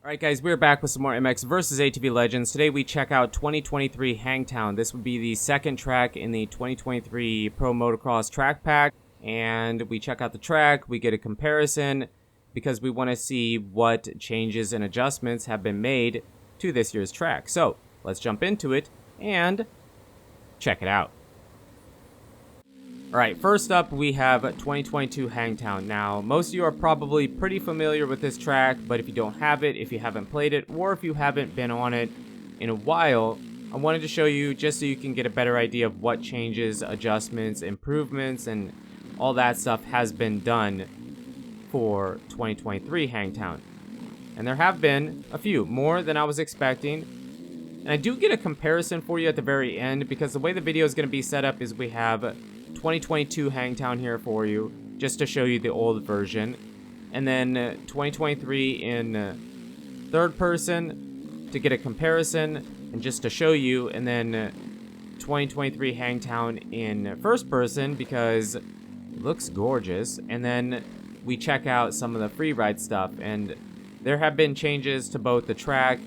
Alright guys, we're back with some more MX versus ATV Legends. Today we check out 2023 Hangtown. This would be the second track in the 2023 Pro Motocross Track Pack. And we check out the track, we get a comparison, because we want to see what changes and adjustments have been made to this year's track. So, let's jump into it and check it out. Alright, first up we have 2022 Hangtown. Now, most of you are probably pretty familiar with this track, but if you don't have it, if you haven't played it, or if you haven't been on it in a while, I wanted to show you just so you can get a better idea of what changes, adjustments, improvements, and all that stuff has been done for 2023 Hangtown. And there have been a few, more than I was expecting. And I do get a comparison for you at the very end, because the way the video is going to be set up is we have 2022 Hangtown here for you, just to show you the old version, and then 2023 in third person to get a comparison and just to show you, and then 2023 Hangtown in first person because it looks gorgeous, and then we check out some of the Freeride stuff. And there have been changes to both the track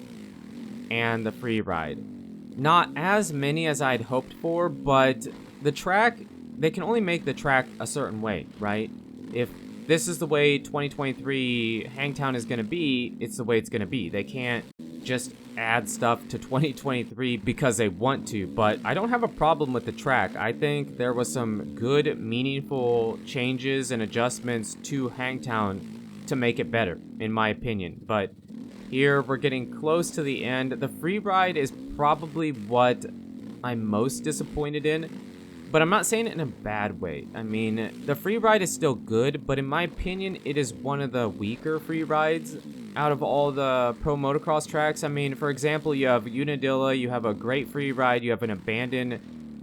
and the Freeride. Not as many as I'd hoped for, but the track, they can only make the track a certain way, right? If this is the way 2023 Hangtown is going to be, it's the way it's going to be. They can't just add stuff to 2023 because they want to, but I don't have a problem with the track. I think there was some good, meaningful changes and adjustments to Hangtown to make it better, in my opinion. But here we're getting close to the end. The Freeride is probably what I'm most disappointed in. But I'm not saying it in a bad way. I mean, the Freeride is still good, but in my opinion, it is one of the weaker Freerides out of all the Pro Motocross tracks. I mean, for example, you have Unadilla, you have a great Freeride, you have an abandoned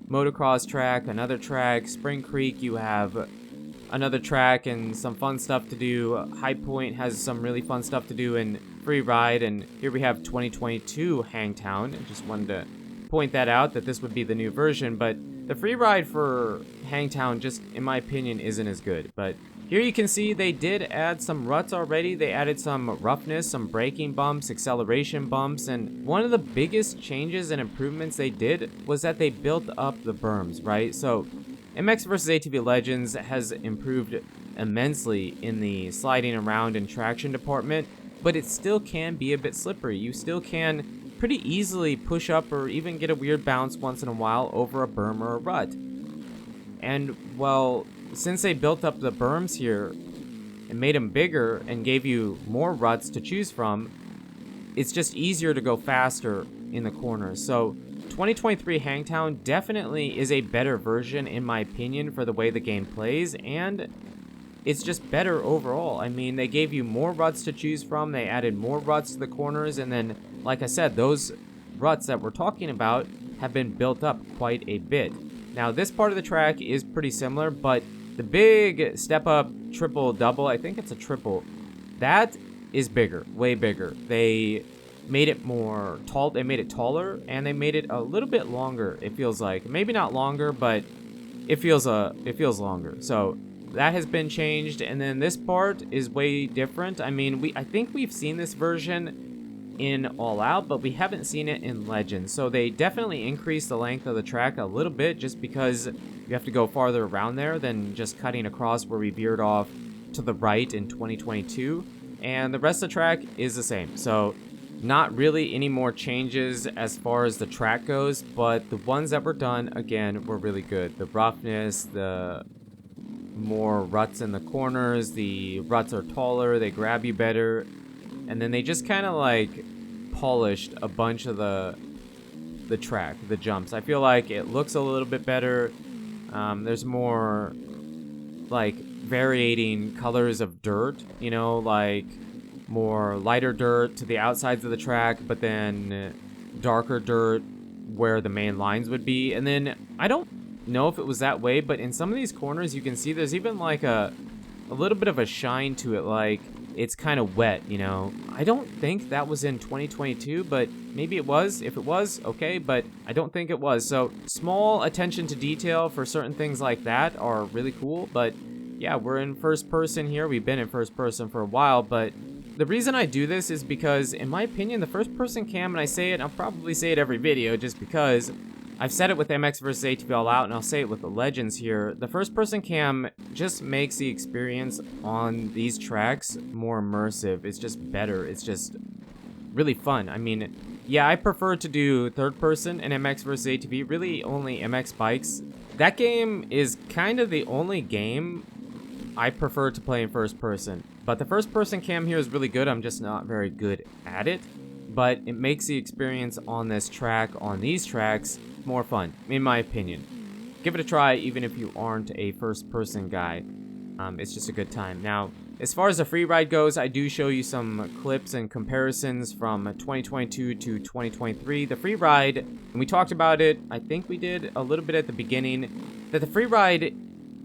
motocross track, another track, Spring Creek, you have another track and some fun stuff to do. High Point has some really fun stuff to do in Freeride, and here we have 2022 Hangtown. I just wanted to point that out, that this would be the new version, but the Freeride for Hangtown just, in my opinion, isn't as good. But here you can see they did add some ruts already. They added some roughness, some braking bumps, acceleration bumps, and one of the biggest changes and improvements they did was that they built up the berms, right? So MX vs ATV Legends has improved immensely in the sliding around and traction department, but it still can be a bit slippery. You still can pretty easily push up or even get a weird bounce once in a while over a berm or a rut. And, well, since they built up the berms here and made them bigger and gave you more ruts to choose from, it's just easier to go faster in the corners. So 2023 Hangtown definitely is a better version, in my opinion, for the way the game plays, and it's just better overall. I mean, they gave you more ruts to choose from, they added more ruts to the corners, and then, like I said, those ruts that we're talking about have been built up quite a bit. Now, this part of the track is pretty similar, but the big step up triple double, I think it's a triple, that is bigger, way bigger. They made it more tall, they made it taller, and they made it a little bit longer, it feels like. Maybe not longer, but it feels longer. So that has been changed, and then this part is way different. I mean, I think we've seen this version in All Out, but we haven't seen it in Legends. So they definitely increased the length of the track a little bit, just because you have to go farther around there than just cutting across where we veered off to the right in 2022. And the rest of the track is the same. So not really any more changes as far as the track goes, but the ones that were done, again, were really good. The roughness, the more ruts in the corners, the ruts are taller, they grab you better, and then they just kind of like polished a bunch of the track, the jumps. I feel like it looks a little bit better. There's more like varying colors of dirt, you know, like more lighter dirt to the outsides of the track, but then darker dirt where the main lines would be. And then I don't know if it was that way, but in some of these corners you can see there's even like a little bit of a shine to it, like it's kind of wet, you know. I don't think that was in 2022, but maybe it was. If it was, okay, but I don't think it was. So small attention to detail for certain things like that are really cool. But yeah, we're in first person here. We've been in first person for a while, but The reason I do this is because, in my opinion, the first person cam, and I say it, and I'll probably say it every video just because I've said it with MX versus ATV All Out, and I'll say it with the Legends here. The first person cam just makes the experience on these tracks more immersive. It's just better. It's just really fun. I mean, yeah, I prefer to do third person in MX versus ATV, really only MX bikes. That game is kind of the only game I prefer to play in first person. But the first person cam here is really good. I'm just not very good at it. But it makes the experience on this track, on these tracks, more fun, in my opinion. Give it a try, even if you aren't a first person guy. It's just a good time. Now, as far as the Freeride goes, I do show you some clips and comparisons from 2022 to 2023. The Freeride, and we talked about it, I think we did a little bit at the beginning, that the Freeride,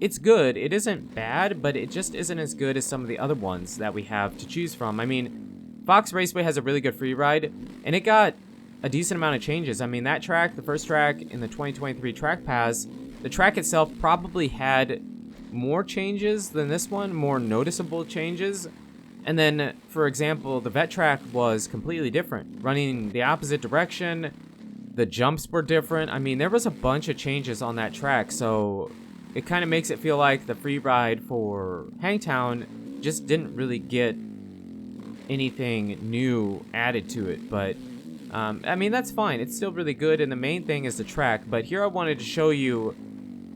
it's good. It isn't bad, but it just isn't as good as some of the other ones that we have to choose from. I mean, Fox Raceway has a really good Freeride, and it got a decent amount of changes. I mean, that track, the first track in the 2023 Track Pass, the track itself probably had more changes than this one, more noticeable changes. And then, for example, the vet track was completely different, running the opposite direction. The jumps were different. I mean, there was a bunch of changes on that track, so it kind of makes it feel like the Freeride for Hangtown just didn't really get anything new added to it. But I mean, that's fine. It's still really good, and the main thing is the track. But here I wanted to show you,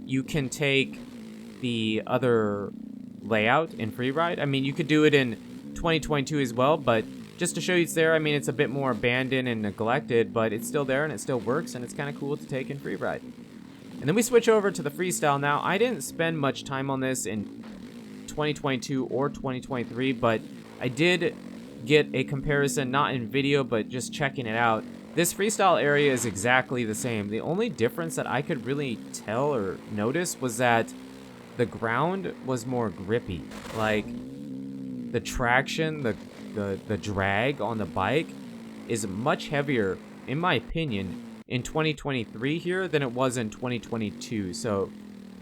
you can take the other layout in Freeride. I mean, you could do it in 2022 as well, but just to show you it's there, I mean, it's a bit more abandoned and neglected, but it's still there and it still works, and it's kind of cool to take in Freeride. And then we switch over to the freestyle. Now, I didn't spend much time on this in 2022 or 2023, but I did get a comparison, not in video, but just checking it out. This freestyle area is exactly the same. The only difference that I could really tell or notice was that the ground was more grippy. Like, the traction, the drag on the bike is much heavier, in my opinion, in 2023 here than it was in 2022. So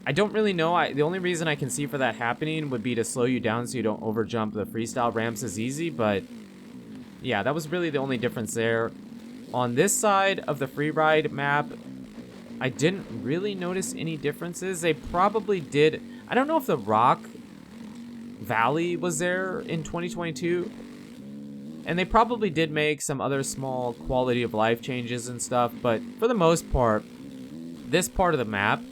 I don't really know. The only reason I can see for that happening would be to slow you down so you don't overjump the freestyle ramps as easy. But yeah, that was really the only difference there. On this side of the Freeride map, I didn't really notice any differences. They probably did. I don't know if the Rock Valley was there in 2022. And they probably did make some other small quality of life changes and stuff. But for the most part, this part of the map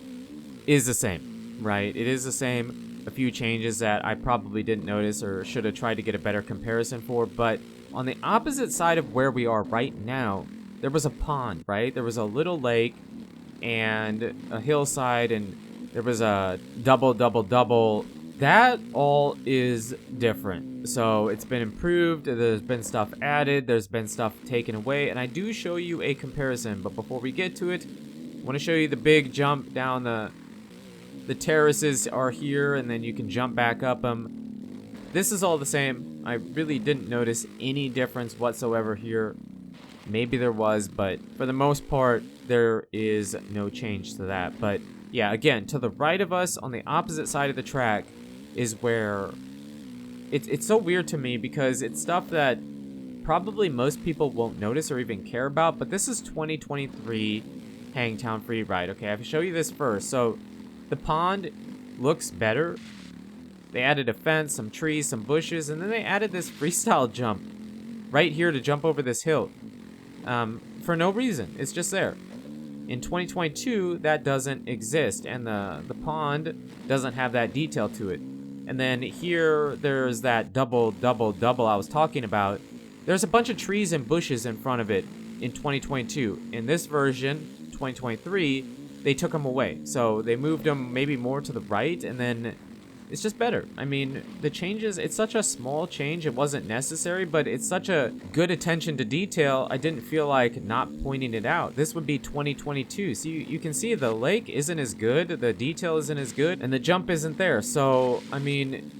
is the same, right? It is the same. A few changes that I probably didn't notice or should have tried to get a better comparison for. But on the opposite side of where we are right now, there was a pond, right? There was a little lake and a hillside, and there was a double. That all is different. So it's been improved. There's been stuff added. There's been stuff taken away. And I do show you a comparison. But before we get to it, I want to show you the big jump down. The terraces are here, and then you can jump back up them. This is all the same. I really didn't notice any difference whatsoever here. Maybe there was, but for the most part, there is no change to that. But yeah, again, to the right of us on the opposite side of the track is where it's so weird to me, because it's stuff that probably most people won't notice or even care about. But this is 2023 Hangtown Freeride. Okay, I have to show you this first. So the pond looks better. They added a fence, some trees, some bushes, and then they added this freestyle jump right here to jump over this hill. For no reason. It's just there. In 2022, that doesn't exist, and the pond doesn't have that detail to it. And then here, there's that double I was talking about. There's a bunch of trees and bushes in front of it in 2022. In this version, 2023, they took them away. So they moved them maybe more to the right, and then it's just better. I mean, the changes, it's such a small change, it wasn't necessary, but it's such a good attention to detail, I didn't feel like not pointing it out. This would be 2022. So you can see the lake isn't as good, the detail isn't as good, and the jump isn't there. So, I mean,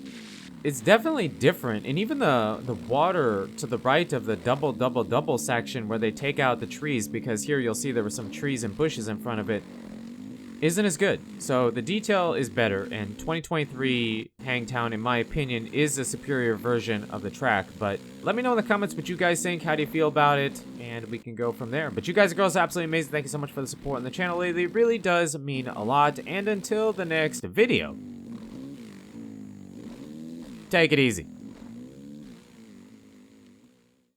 it's definitely different. And even the water to the right of the double section where they take out the trees, because here you'll see there were some trees and bushes in front of it, isn't as good. So the detail is better, and 2023 Hangtown, in my opinion, is the superior version of the track. But let me know in the comments what you guys think. How do you feel about it? And we can go from there. But you guys and girls are absolutely amazing. Thank you so much for the support on the channel lately. It really does mean a lot. And until the next video, take it easy.